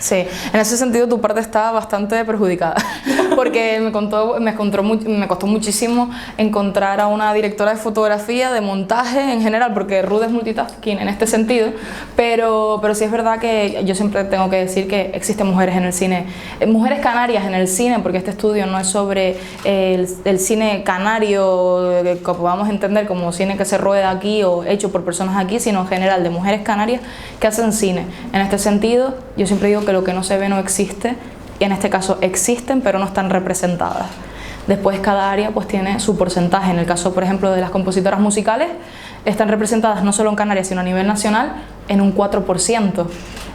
Sí, en ese sentido tu parte está bastante perjudicada, porque me costó muchísimo encontrar a una directora de fotografía, de montaje en general, porque Ruth es multitasking en este sentido, pero sí es verdad que yo siempre tengo que decir que existen mujeres en el cine, mujeres canarias en el cine, porque este estudio no es sobre el cine canario, que podamos entender como cine que se rueda aquí o hecho por personas aquí, sino en general de mujeres canarias que hacen cine. En este sentido, yo siempre digo que lo que no se ve no existe, y en este caso existen pero no están representadas. Después cada área pues tiene su porcentaje. En el caso, por ejemplo, de las compositoras musicales, están representadas no solo en Canarias sino a nivel nacional en un 4%.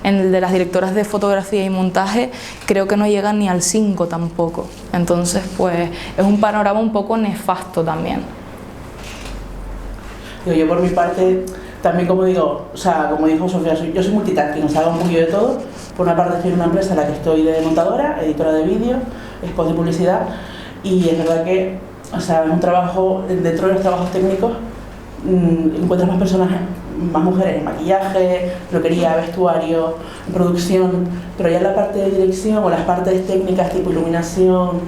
En el de las directoras de fotografía y montaje creo que no llegan ni al 5% tampoco. Entonces pues es un panorama un poco nefasto también. Yo por mi parte también, como digo, o sea, como dijo Sofía, yo soy multitasking, o sea, hago un poquillo de todo. Por una parte estoy en una empresa en la que estoy de montadora, editora de vídeo, spots de publicidad, y es verdad que, o sea, es un trabajo, dentro de los trabajos técnicos, encuentras más personas, más mujeres en maquillaje, peluquería, vestuario, producción, pero ya en la parte de dirección o las partes técnicas tipo iluminación,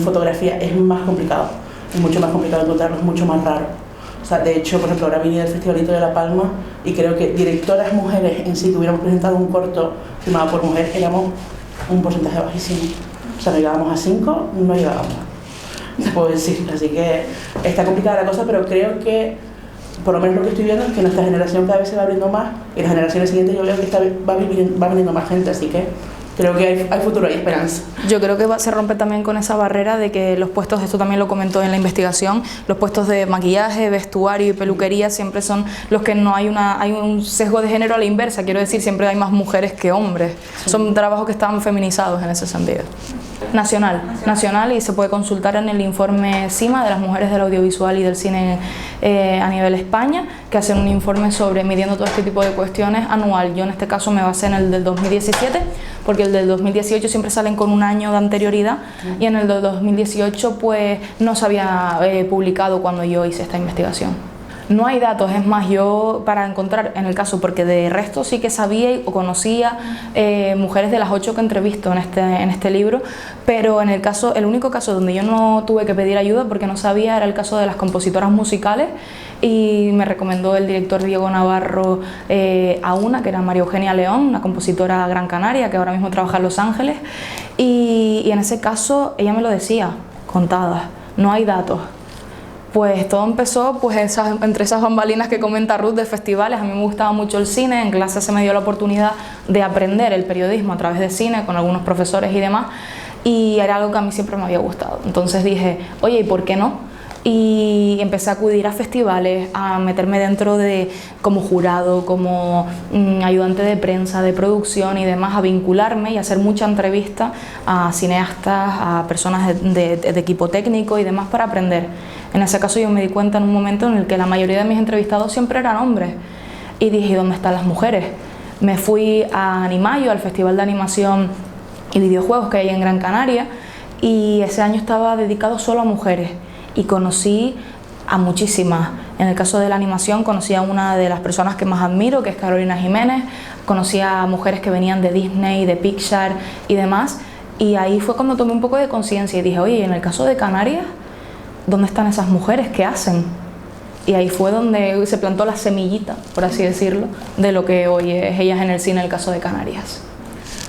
fotografía, es más complicado, es mucho más complicado encontrarlo, es mucho más raro. O sea, de hecho, por ejemplo, ahora vine del Festivalito de La Palma y creo que directoras mujeres en sí que hubiéramos presentado un corto filmado por mujer, éramos un porcentaje bajísimo. O sea, no llegábamos a 5, no llegábamos, te puedo decir. Así que está complicada la cosa, pero creo que, por lo menos lo que estoy viendo, es que nuestra generación cada vez se va abriendo más y las generaciones siguientes yo veo que va viniendo más gente, así que creo que hay futuro, hay esperanza. Yo creo que se rompe también con esa barrera de que los puestos, esto también lo comentó en la investigación, los puestos de maquillaje, vestuario y peluquería siempre son los que no hay un sesgo de género a la inversa, quiero decir, siempre hay más mujeres que hombres. Sí. Son trabajos que están feminizados en ese sentido. Nacional, y se puede consultar en el informe CIMA de las mujeres del audiovisual y del cine a nivel España, que hacen un informe sobre midiendo todo este tipo de cuestiones anual. Yo en este caso me basé en el del 2017, porque el del 2018 siempre salen con un año de anterioridad, y en el del 2018 pues no se había publicado cuando yo hice esta investigación. No hay datos, es más, yo para encontrar, en el caso, porque de resto sí que sabía o conocía mujeres de las 8 que entrevisto en este libro, pero en el único caso donde yo no tuve que pedir ayuda porque no sabía era el caso de las compositoras musicales, y me recomendó el director Diego Navarro a una que era María Eugenia León, una compositora gran canaria que ahora mismo trabaja en Los Ángeles, y en ese caso ella me lo decía, contadas, no hay datos. Pues todo empezó pues entre esas bambalinas que comenta Ruth de festivales. A mí me gustaba mucho el cine, en clase se me dio la oportunidad de aprender el periodismo a través de cine con algunos profesores y demás, y era algo que a mí siempre me había gustado. Entonces dije, oye, ¿y por qué no? Y empecé a acudir a festivales, a meterme dentro como jurado, como ayudante de prensa, de producción y demás, a vincularme y a hacer mucha entrevista a cineastas, a personas de equipo técnico y demás para aprender. En ese caso yo me di cuenta en un momento en el que la mayoría de mis entrevistados siempre eran hombres, y dije, ¿dónde están las mujeres? Me fui a Animayo, al Festival de Animación y Videojuegos que hay en Gran Canaria, y ese año estaba dedicado solo a mujeres, y conocí a muchísimas. En el caso de la animación conocí a una de las personas que más admiro, que es Carolina Jiménez, conocí a mujeres que venían de Disney, de Pixar y demás, y ahí fue cuando tomé un poco de conciencia y dije, oye, en el caso de Canarias, ¿dónde están esas mujeres? ¿Qué hacen? Y ahí fue donde se plantó la semillita, por así decirlo, de lo que hoy es Ellas en el Cine, el caso de Canarias.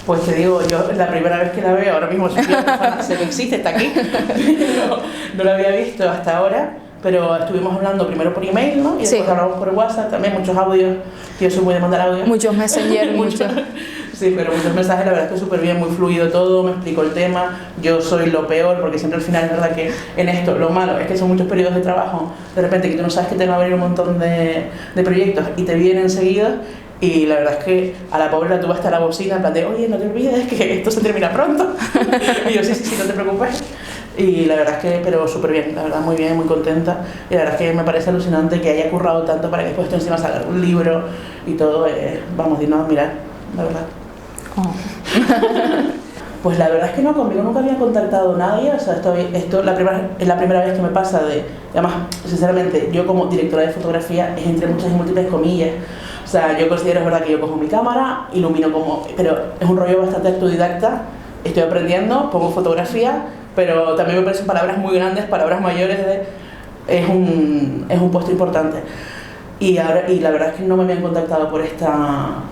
Pues te digo, yo la primera vez que la veo, ahora mismo sé que existe, está aquí, pero no la había visto hasta ahora, pero estuvimos hablando primero por email, ¿no? Y después hablamos por WhatsApp, también muchos audios, que yo soy muy de mandar audios. Muchos Messenger, muchos. Sí, pero muchos mensajes, la verdad es que súper bien, muy fluido todo, me explicó el tema. Yo soy lo peor, porque siempre al final es verdad que en esto lo malo es que son muchos periodos de trabajo, de repente que tú no sabes que te van a venir un montón de proyectos y te vienen enseguida. Y la verdad es que a la pobre la tuve hasta la bocina, en plan de, oye, no te olvides que esto se termina pronto. Y yo, sí, no te preocupes. Y la verdad es que, pero súper bien, la verdad, muy bien, muy contenta. Y la verdad es que me parece alucinante que haya currado tanto para que después esto encima salga un libro y todo. Vamos, digno de admirar, la verdad. Oh. Pues la verdad es que no, conmigo nunca había contactado nadie, o sea, esto es la primera vez que me pasa de, además, sinceramente, yo como directora de fotografía, es entre muchas y múltiples comillas, o sea, yo considero, es verdad que yo cojo mi cámara, ilumino como, pero es un rollo bastante autodidacta, estoy aprendiendo, pongo fotografía, pero también me parecen palabras muy grandes, palabras mayores, es un puesto importante. Y la verdad es que no me habían contactado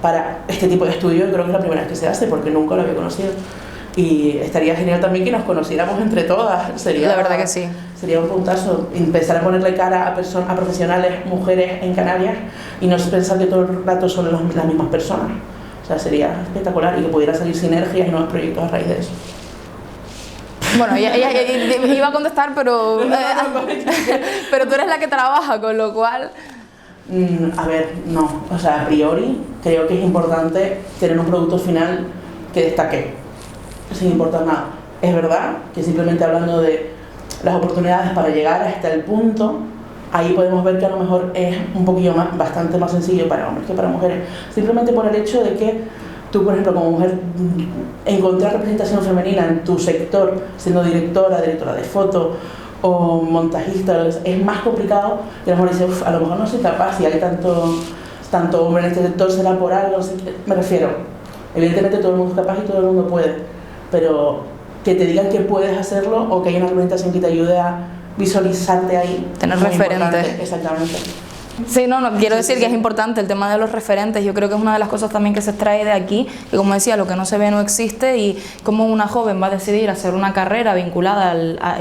para este tipo de estudio, creo que es la primera vez que se hace, porque nunca lo había conocido. Y estaría genial también que nos conociéramos entre todas. La verdad que sí. Sería un puntazo empezar a ponerle cara a profesionales, mujeres en Canarias, y no pensar que todo el rato son las mismas personas. O sea, sería espectacular y que pudiera salir sinergias y nuevos proyectos a raíz de eso. Bueno, ella iba a contestar, pero pero tú eres la que trabaja, con lo cual... A ver, no. O sea, a priori creo que es importante tener un producto final que destaque, sin importar nada. Es verdad que simplemente hablando de las oportunidades para llegar hasta el punto, ahí podemos ver que a lo mejor es un poquillo bastante más sencillo para hombres que para mujeres. Simplemente por el hecho de que tú, por ejemplo, como mujer, encontrar representación femenina en tu sector, siendo directora de foto o montajista, es más complicado, y a lo mejor dices, a lo mejor no soy capaz, si hay tanto hombre en este sector, será por algo, no sé qué. Me refiero, evidentemente todo el mundo es capaz y todo el mundo puede, pero que te digan que puedes hacerlo o que haya una argumentación que te ayude a visualizarte ahí. Tener referentes. Exactamente. Sí, no, quiero decir que es importante el tema de los referentes. Yo creo que es una de las cosas también que se extrae de aquí, que como decía, lo que no se ve no existe, y como una joven va a decidir hacer una carrera vinculada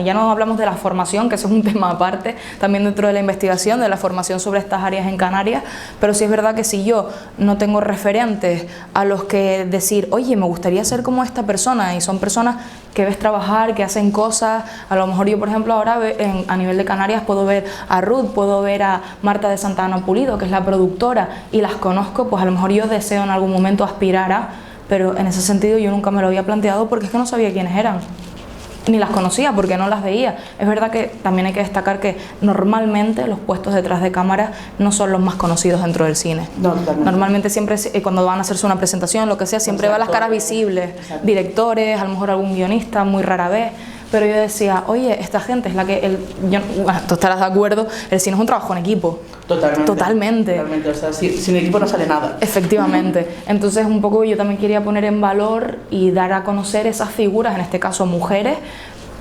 ya no hablamos de la formación, que eso es un tema aparte, también dentro de la investigación, de la formación sobre estas áreas en Canarias, pero sí es verdad que si yo no tengo referentes a los que decir, oye, me gustaría ser como esta persona, y son personas que ves trabajar, que hacen cosas, a lo mejor yo, por ejemplo, ahora a nivel de Canarias puedo ver a Ruth, puedo ver a Marta de Santa Ana Pulido, que es la productora, y las conozco, pues a lo mejor yo deseo en algún momento aspirar a, pero en ese sentido yo nunca me lo había planteado porque es que no sabía quiénes eran, ni las conocía porque no las veía. Es verdad que también hay que destacar que normalmente los puestos detrás de cámara no son los más conocidos dentro del cine. No, normalmente siempre cuando van a hacerse una presentación, lo que sea, siempre van las caras visibles, exacto. Directores, a lo mejor algún guionista, muy rara vez. Pero yo decía, oye, esta gente es la que... bueno, tú estarás de acuerdo, el cine es un trabajo en equipo. Totalmente. O sea, sin equipo no sale nada. Efectivamente. Entonces, un poco yo también quería poner en valor y dar a conocer esas figuras, en este caso mujeres,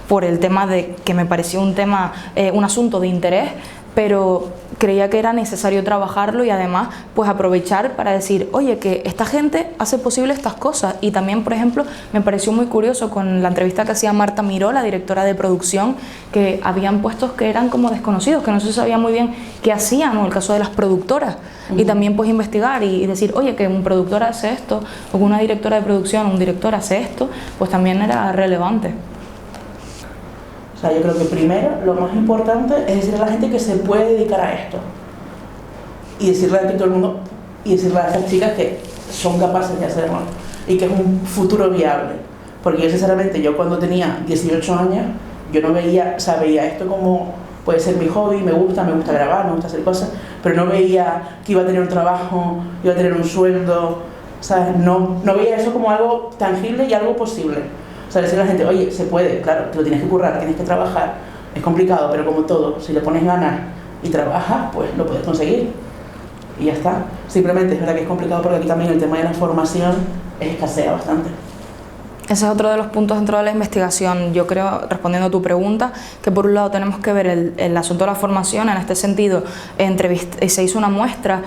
por el tema de que me pareció un asunto de interés, pero creía que era necesario trabajarlo y además pues aprovechar para decir, oye, que esta gente hace posible estas cosas. Y también, por ejemplo, me pareció muy curioso con la entrevista que hacía Marta Miró, la directora de producción, que habían puestos que eran como desconocidos, que no se sabía muy bien qué hacían, o el caso de las productoras. Y también pues investigar y decir, oye, que un productor hace esto, o que una directora de producción o un director hace esto, pues también era relevante. O sea, yo creo que primero lo más importante es decirle a la gente que se puede dedicar a esto. Y decirle a todo el mundo, y decirle a estas chicas que son capaces de hacerlo y que es un futuro viable. Porque yo sinceramente, yo cuando tenía 18 años, yo no veía, o sea, veía esto como puede ser mi hobby, me gusta grabar, me gusta hacer cosas, pero no veía que iba a tener un trabajo, iba a tener un sueldo, ¿sabes? No veía eso como algo tangible y algo posible. O sea, decirle a la gente, oye, se puede, claro, te lo tienes que currar, tienes que trabajar, es complicado, pero como todo, si le pones ganas y trabajas, pues lo puedes conseguir. Y ya está. Simplemente es verdad que es complicado porque aquí también el tema de la formación escasea bastante. Ese es otro de los puntos dentro de la investigación. Yo creo, respondiendo a tu pregunta, que por un lado tenemos que ver el asunto de la formación. En este sentido, se hizo una muestra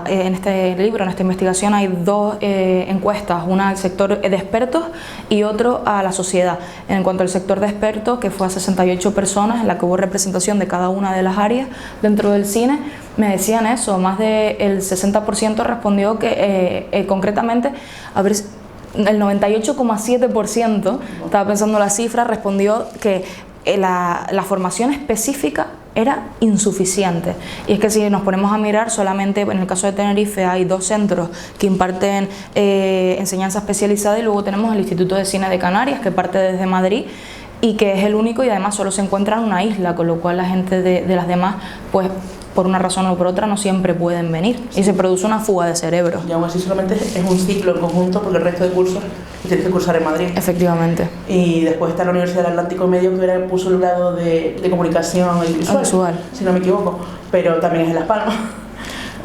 en este libro, en esta investigación hay dos encuestas, una al sector de expertos y otro a la sociedad. En cuanto al sector de expertos, que fue a 68 personas, en la que hubo representación de cada una de las áreas dentro del cine, me decían eso, más del 60% respondió que concretamente, el 98,7%, estaba pensando la cifra, respondió que la formación específica era insuficiente. Y es que si nos ponemos a mirar, solamente en el caso de Tenerife hay 2 centros que imparten enseñanza especializada, y luego tenemos el Instituto de Cine de Canarias, que parte desde Madrid y que es el único, y además solo se encuentra en una isla, con lo cual la gente de las demás pues por una razón o por otra no siempre pueden venir y se produce una fuga de cerebro. Y aún así solamente es un ciclo en conjunto porque el resto de cursos tienes que cursar en Madrid. Efectivamente. Y después está la Universidad del Atlántico Medio que ahora puso el grado de comunicación audiovisual, si no me equivoco, pero también es en Las Palmas.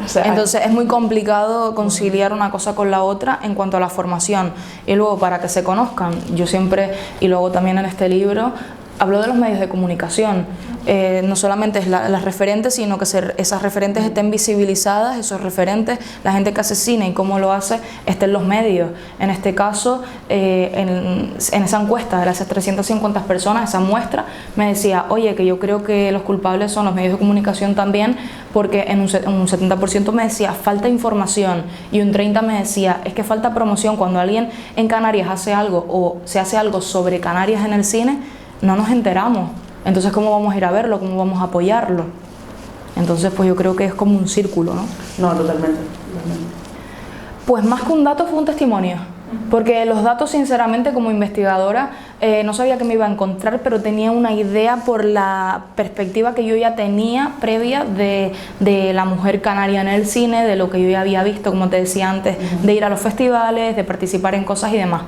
O sea, entonces es muy complicado conciliar una cosa con la otra en cuanto a la formación. Y luego para que se conozcan, yo siempre, y luego también en este libro, hablo de los medios de comunicación. No solamente es las referentes, sino que esas referentes estén visibilizadas, esos referentes, la gente que hace cine y cómo lo hace, esté en los medios. En este caso, en esa encuesta de las 350 personas, esa muestra, me decía, oye, que yo creo que los culpables son los medios de comunicación también, porque en un 70% me decía, falta información, y un 30% me decía, es que falta promoción. Cuando alguien en Canarias hace algo o se hace algo sobre Canarias en el cine, no nos enteramos. Entonces, ¿cómo vamos a ir a verlo? ¿Cómo vamos a apoyarlo? Entonces, pues yo creo que es como un círculo, ¿no? No, totalmente. Pues más que un dato fue un testimonio. Porque los datos, sinceramente, como investigadora, no sabía que me iba a encontrar, pero tenía una idea por la perspectiva que yo ya tenía previa de la mujer canaria en el cine, de lo que yo ya había visto, como te decía antes, de ir a los festivales, de participar en cosas y demás.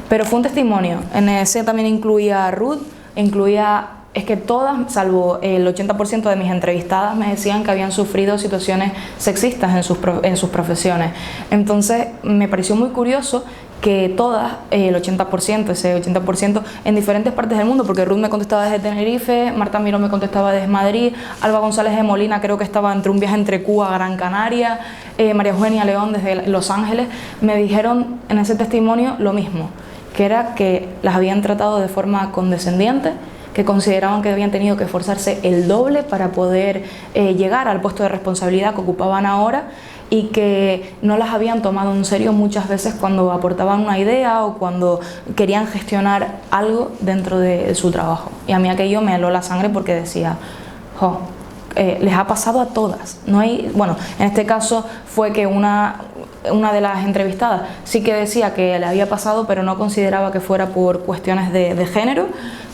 Pero fue un testimonio. En ese también incluía a Ruth, es que todas, salvo el 80% de mis entrevistadas, me decían que habían sufrido situaciones sexistas en sus profesiones. Entonces me pareció muy curioso que todas, el 80%, ese 80%, en diferentes partes del mundo, porque Ruth me contestaba desde Tenerife, Marta Miró me contestaba desde Madrid, Alba González de Molina creo que estaba entre un viaje entre Cuba a Gran Canaria, María Eugenia León desde Los Ángeles, me dijeron en ese testimonio lo mismo, que era que las habían tratado de forma condescendiente, que consideraban que habían tenido que esforzarse el doble para poder llegar al puesto de responsabilidad que ocupaban ahora, y que no las habían tomado en serio muchas veces cuando aportaban una idea o cuando querían gestionar algo dentro de su trabajo. Y a mí aquello me heló la sangre porque decía, jo, les ha pasado a todas. No hay, bueno, en este caso fue que una de las entrevistadas sí que decía que le había pasado, pero no consideraba que fuera por cuestiones de género,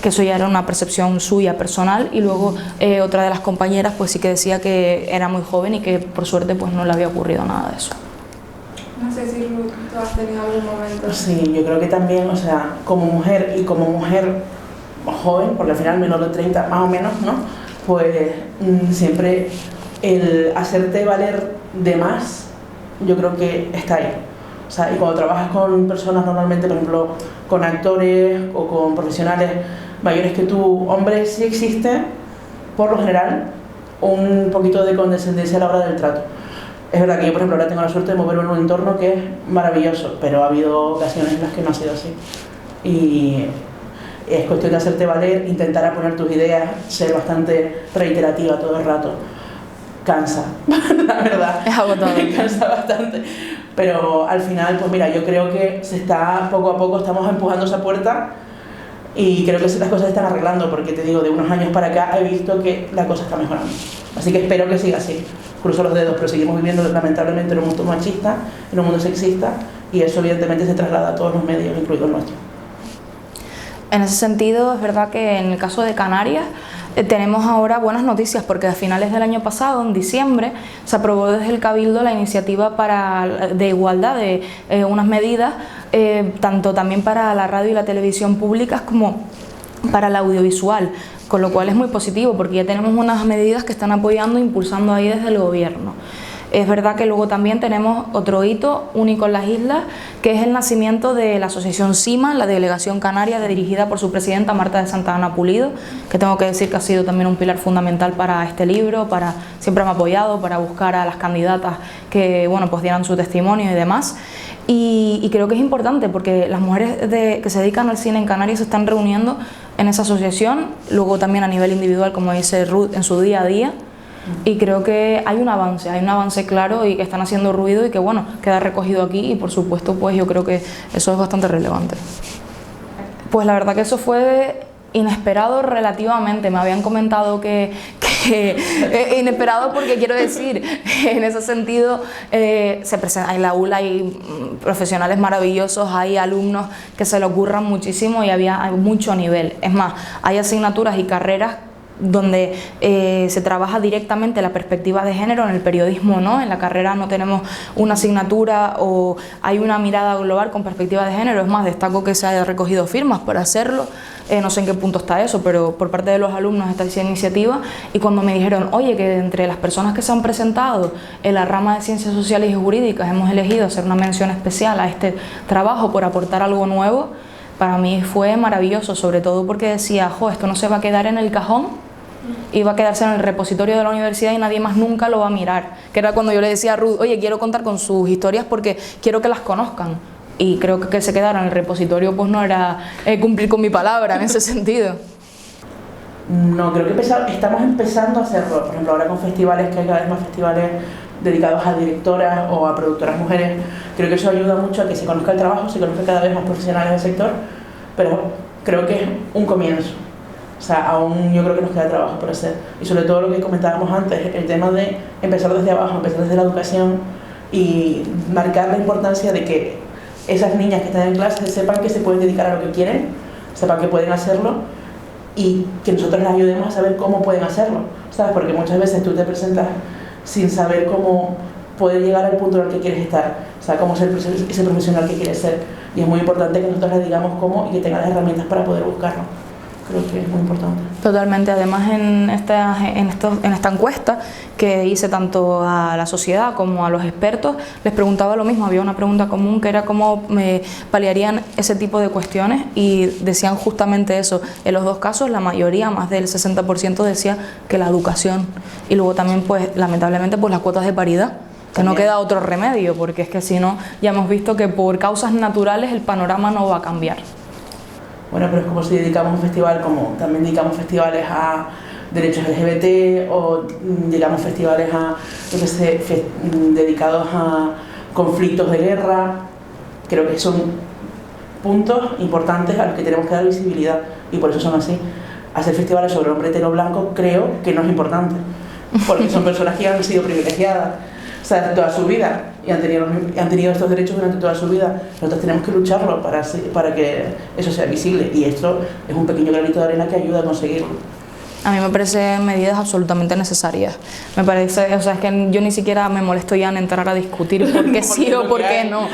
que eso ya era una percepción suya personal, y luego otra de las compañeras pues sí que decía que era muy joven y que por suerte pues no le había ocurrido nada de eso. No sé si Ruth, tú has tenido algún momento. Sí, yo creo que también, o sea, como mujer y como mujer joven, porque al final menor de 30 más o menos, ¿no? Pues siempre el hacerte valer de más, yo creo que está ahí. O sea, y cuando trabajas con personas normalmente, por ejemplo, con actores o con profesionales mayores que tú, hombres, sí existe, por lo general, un poquito de condescendencia a la hora del trato. Es verdad que yo, por ejemplo, ahora tengo la suerte de moverme en un entorno que es maravilloso, pero ha habido ocasiones en las que no ha sido así. Y es cuestión de hacerte valer, intentar poner tus ideas, ser bastante reiterativa todo el rato. Cansa, la verdad. Es agotador. Cansa bastante. Pero al final, pues mira, yo creo que se está, poco a poco, estamos empujando esa puerta y creo que las cosas se están arreglando, porque te digo, de unos años para acá he visto que la cosa está mejorando. Así que espero que siga así. Cruzo los dedos, pero seguimos viviendo lamentablemente en un mundo machista, en un mundo sexista, y eso evidentemente se traslada a todos los medios, incluido el nuestro. En ese sentido, es verdad que en el caso de Canarias tenemos ahora buenas noticias, porque a finales del año pasado, en diciembre, se aprobó desde el Cabildo la iniciativa de igualdad de unas medidas, tanto también para la radio y la televisión públicas como para el audiovisual, con lo cual es muy positivo porque ya tenemos unas medidas que están apoyando e impulsando ahí desde el gobierno. Es verdad que luego también tenemos otro hito único en las islas, que es el nacimiento de la asociación CIMA, la Delegación Canaria, dirigida por su presidenta Marta de Santa Ana Pulido, que tengo que decir que ha sido también un pilar fundamental para este libro, siempre me ha apoyado para buscar a las candidatas que bueno, pues dieran su testimonio y demás. Y creo que es importante porque las mujeres que se dedican al cine en Canarias se están reuniendo en esa asociación, luego también a nivel individual, como dice Ruth, en su día a día. Y creo que hay un avance claro y que están haciendo ruido y que bueno, queda recogido aquí, y por supuesto pues yo creo que eso es bastante relevante. Pues la verdad que eso fue inesperado relativamente, me habían comentado que inesperado porque quiero decir, en ese sentido se presenta, en la ULA hay profesionales maravillosos, hay alumnos que se le ocurran muchísimo y hay mucho nivel. Es más, hay asignaturas y carreras donde se trabaja directamente la perspectiva de género. En el periodismo no, en la carrera no tenemos una asignatura o hay una mirada global con perspectiva de género. Es más, destaco que se haya recogido firmas para hacerlo. No sé en qué punto está eso, pero por parte de los alumnos está esa iniciativa, y cuando me dijeron, oye, que entre las personas que se han presentado en la rama de Ciencias Sociales y Jurídicas hemos elegido hacer una mención especial a este trabajo por aportar algo nuevo, para mí fue maravilloso, sobre todo porque decía, jo, esto no se va a quedar en el cajón y va a quedarse en el repositorio de la universidad y nadie más nunca lo va a mirar. Que era cuando yo le decía a Ruth, oye, quiero contar con sus historias porque quiero que las conozcan. Y creo que se quedaron en el repositorio, pues no era cumplir con mi palabra en ese sentido. No, creo que estamos empezando a hacerlo. Por ejemplo, ahora con festivales, que hay cada vez más festivales dedicados a directoras o a productoras mujeres, creo que eso ayuda mucho a que se conozca el trabajo, se conozca cada vez más profesionales del sector, pero creo que es un comienzo. O sea, aún yo creo que nos queda trabajo por hacer. Y sobre todo lo que comentábamos antes, el tema de empezar desde abajo, empezar desde la educación y marcar la importancia de que esas niñas que están en clase sepan que se pueden dedicar a lo que quieren, sepan que pueden hacerlo y que nosotros les ayudemos a saber cómo pueden hacerlo, ¿sabes? Porque muchas veces tú te presentas sin saber cómo poder llegar al punto en el que quieres estar, o sea, cómo ser ese profesional que quieres ser, y es muy importante que nosotros les digamos cómo y que tengan las herramientas para poder buscarlo. Creo que es muy importante. Totalmente. Además, en esta encuesta que hice tanto a la sociedad como a los expertos, les preguntaba lo mismo. Había una pregunta común que era cómo paliarían ese tipo de cuestiones, y decían justamente eso. En los dos casos, la mayoría, más del 60%, decía que la educación. Y luego también, pues, lamentablemente, pues las cuotas de paridad, que no queda otro remedio, porque es que si no, ya hemos visto que por causas naturales el panorama no va a cambiar. Bueno, pero es como si dedicamos un festival, como también dedicamos festivales a derechos LGBT, o dedicamos festivales a, yo qué sé, dedicados a conflictos de guerra. Creo que son puntos importantes a los que tenemos que dar visibilidad, y por eso son así. Hacer festivales sobre hombre hetero blanco creo que no es importante, porque son personas que han sido privilegiadas, o sea, toda su vida, y han tenido estos derechos durante toda su vida. Nosotros tenemos que lucharlo para que eso sea visible, y esto es un pequeño granito de arena que ayuda a conseguirlo. A mí me parecen medidas absolutamente necesarias. Me parece, o sea, es que yo ni siquiera me molesto ya en entrar a discutir por qué sí o por qué no.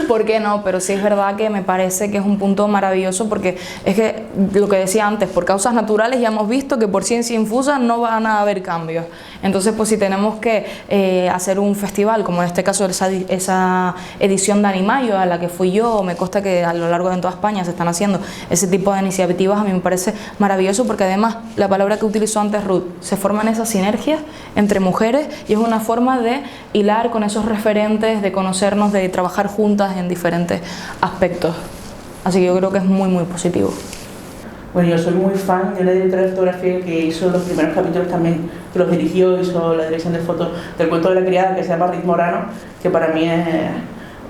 ¿Por qué no? Pero sí es verdad que me parece que es un punto maravilloso, porque es que lo que decía antes, por causas naturales ya hemos visto que por ciencia infusa no van a haber cambios. Entonces, pues si tenemos que hacer un festival, como en este caso esa edición de Animayo a la que fui yo, me consta que a lo largo de toda España se están haciendo ese tipo de iniciativas, a mí me parece maravilloso, porque además la palabra que utilizó antes Ruth, se forman esas sinergias entre mujeres y es una forma de hilar con esos referentes, de conocernos, de trabajar juntas en diferentes aspectos. Así que yo creo que es muy, muy positivo. Bueno, yo soy muy fan de una directora de fotografía que hizo los primeros capítulos también, que los dirigió, hizo la dirección de fotos del cuento de la criada, que se llama Ruth Morano, que para mí es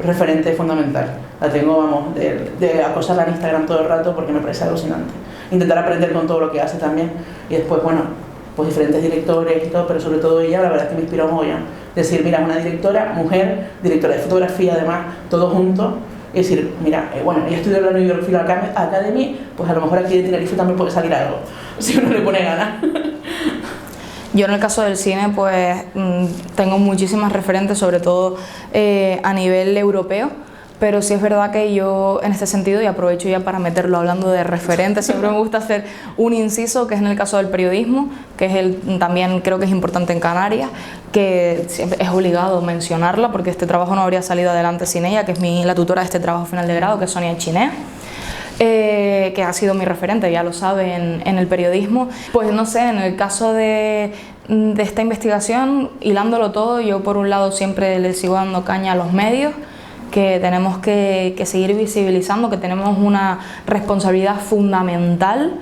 referente fundamental. La tengo, vamos, de acosarla en Instagram todo el rato porque me parece alucinante. Intentar aprender con todo lo que hace también, y después, bueno, pues diferentes directores y todo, pero sobre todo ella, la verdad es que me inspiró mogollón. Decir, mira, una directora, mujer, directora de fotografía además, todo junto, y decir, mira, bueno, ella estudió en la New York Film Academy, pues a lo mejor aquí de Tenerife también puede salir algo, si uno le pone ganas. Yo en el caso del cine, pues tengo muchísimas referentes, sobre todo a nivel europeo, pero sí es verdad que yo en este sentido, y aprovecho ya para meterlo hablando de referentes, siempre me gusta hacer un inciso, que es en el caso del periodismo, que es también creo que es importante en Canarias, que es obligado mencionarla porque este trabajo no habría salido adelante sin ella, que es la tutora de este trabajo final de grado, que es Sonia Chiné. Que ha sido mi referente, ya lo sabe, en el periodismo. Pues no sé, en el caso de esta investigación, hilándolo todo, yo por un lado siempre le sigo dando caña a los medios, que tenemos que seguir visibilizando, que tenemos una responsabilidad fundamental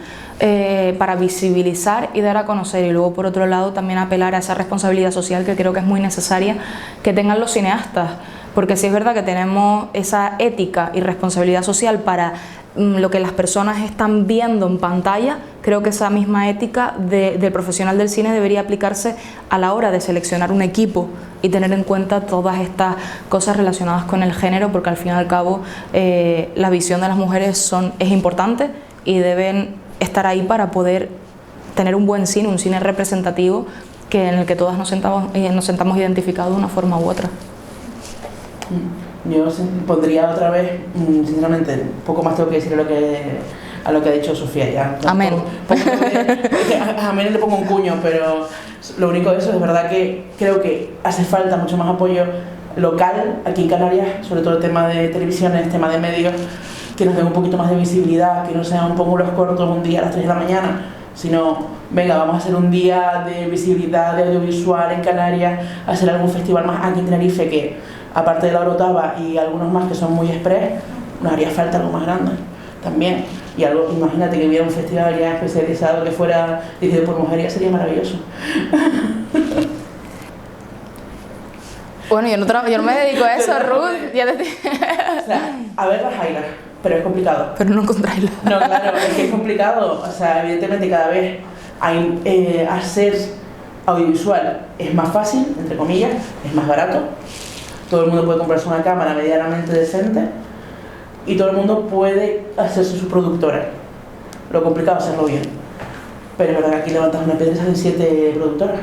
para visibilizar y dar a conocer, y luego por otro lado también apelar a esa responsabilidad social que creo que es muy necesaria que tengan los cineastas, porque sí es verdad que tenemos esa ética y responsabilidad social para lo que las personas están viendo en pantalla. Creo que esa misma ética del profesional del cine debería aplicarse a la hora de seleccionar un equipo y tener en cuenta todas estas cosas relacionadas con el género, porque al fin y al cabo la visión de las mujeres es importante y deben estar ahí para poder tener un buen cine, un cine representativo en el que todas nos sentamos identificados de una forma u otra. Yo pondría otra vez, sinceramente, poco más tengo que decir a lo que ha dicho Sofía ya. Amén. A amén le pongo un cuño, pero lo único de eso es verdad que creo que hace falta mucho más apoyo local aquí en Canarias, sobre todo el tema de televisiones, tema de medios, que nos den un poquito más de visibilidad, que no sean un poco los cortos un día a las 3 de la mañana, sino, venga, vamos a hacer un día de visibilidad, de audiovisual en Canarias, hacer algún festival más aquí en Tenerife, que aparte de la Orotava y algunos más que son muy express, nos haría falta algo más grande también. Y algo, imagínate que hubiera un festival ya especializado que fuera dirigido por mujeres, sería maravilloso. Bueno, yo no me dedico a eso, Ruth. Ya te... O sea, a ver las highlights, pero es complicado. Pero no encontrarla. No, claro, es que es complicado. O sea, evidentemente cada vez hacer audiovisual es más fácil, entre comillas, es más barato. Todo el mundo puede comprarse una cámara medianamente decente y todo el mundo puede hacerse su productora. Lo complicado es hacerlo bien. Pero es verdad que aquí levantas una piedra y salen 7 productoras.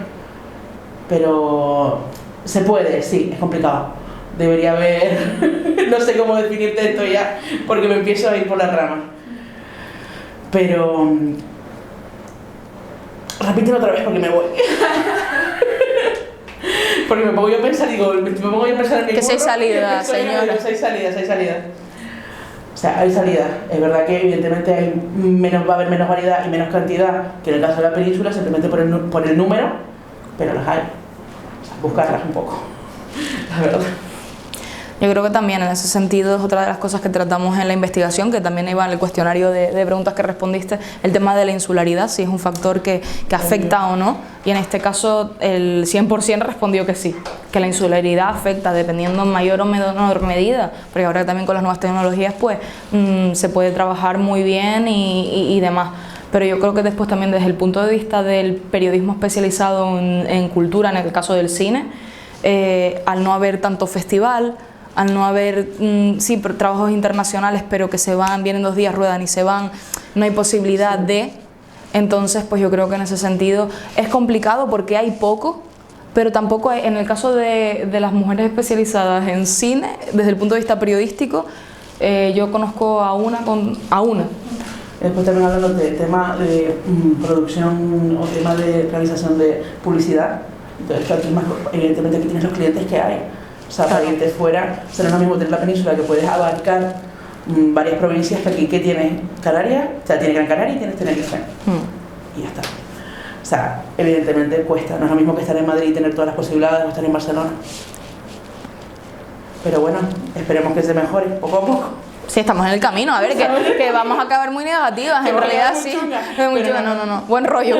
Pero se puede, sí, es complicado. Debería haber... no sé cómo definirte esto ya, porque me empiezo a ir por las ramas. Pero... repítelo otra vez porque me voy. Porque me pongo yo a pensar, digo, me pongo yo a pensar en mi que si hay salida, señora. Digo, si hay salida. O sea, hay salida. Es verdad que evidentemente va a haber menos variedad y menos cantidad que en el caso de la península, simplemente por el número, pero las hay. O sea, buscarlas un poco, la verdad. Yo creo que también en ese sentido es otra de las cosas que tratamos en la investigación, que también iba en el cuestionario de preguntas que respondiste, el tema de la insularidad, si es un factor que afecta o no, y en este caso el 100% respondió que sí, que la insularidad afecta dependiendo en mayor o menor medida, porque ahora también con las nuevas tecnologías pues se puede trabajar muy bien y demás. Pero yo creo que después también desde el punto de vista del periodismo especializado en cultura, en el caso del cine, al no haber tanto festival, al no haber, sí, trabajos internacionales, pero que se van, vienen 2 días, ruedan y se van, no hay posibilidad de... Entonces, pues yo creo que en ese sentido es complicado porque hay poco, pero tampoco hay, en el caso de las mujeres especializadas en cine, desde el punto de vista periodístico, yo conozco a una. Después también hablando de tema de producción o tema de realización de publicidad, entonces aquí más, evidentemente aquí tienes los clientes que hay. O sea, para irte fuera, o sea, no es lo mismo tener la península que puedes abarcar varias provincias que aquí, que tienes Canarias, o sea, tienes Gran Canaria y tienes Tenerife. Y ya está. O sea, evidentemente cuesta, no es lo mismo que estar en Madrid y tener todas las posibilidades o estar en Barcelona. Pero bueno, esperemos que se mejore poco a poco. Sí, estamos en el camino, a ver, que vamos a acabar muy negativas, en realidad sí. No, buen rollo.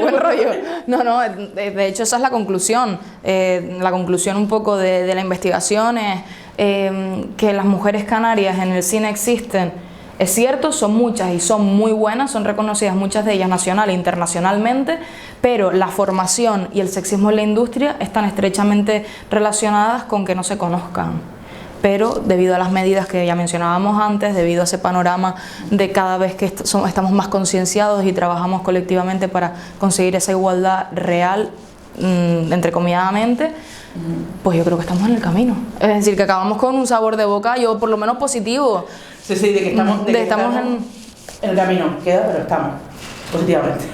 No, de hecho esa es la conclusión. La conclusión un poco de la investigación es que las mujeres canarias en el cine existen. Es cierto, son muchas y son muy buenas, son reconocidas muchas de ellas nacional e internacionalmente, pero la formación y el sexismo en la industria están estrechamente relacionadas con que no se conozcan. Pero debido a las medidas que ya mencionábamos antes, debido a ese panorama de cada vez que estamos más concienciados y trabajamos colectivamente para conseguir esa igualdad real, entrecomilladamente, pues yo creo que estamos en el camino. Es decir, que acabamos con un sabor de boca, yo por lo menos positivo. Sí, de que estamos, estamos en el camino, queda, pero estamos, positivamente.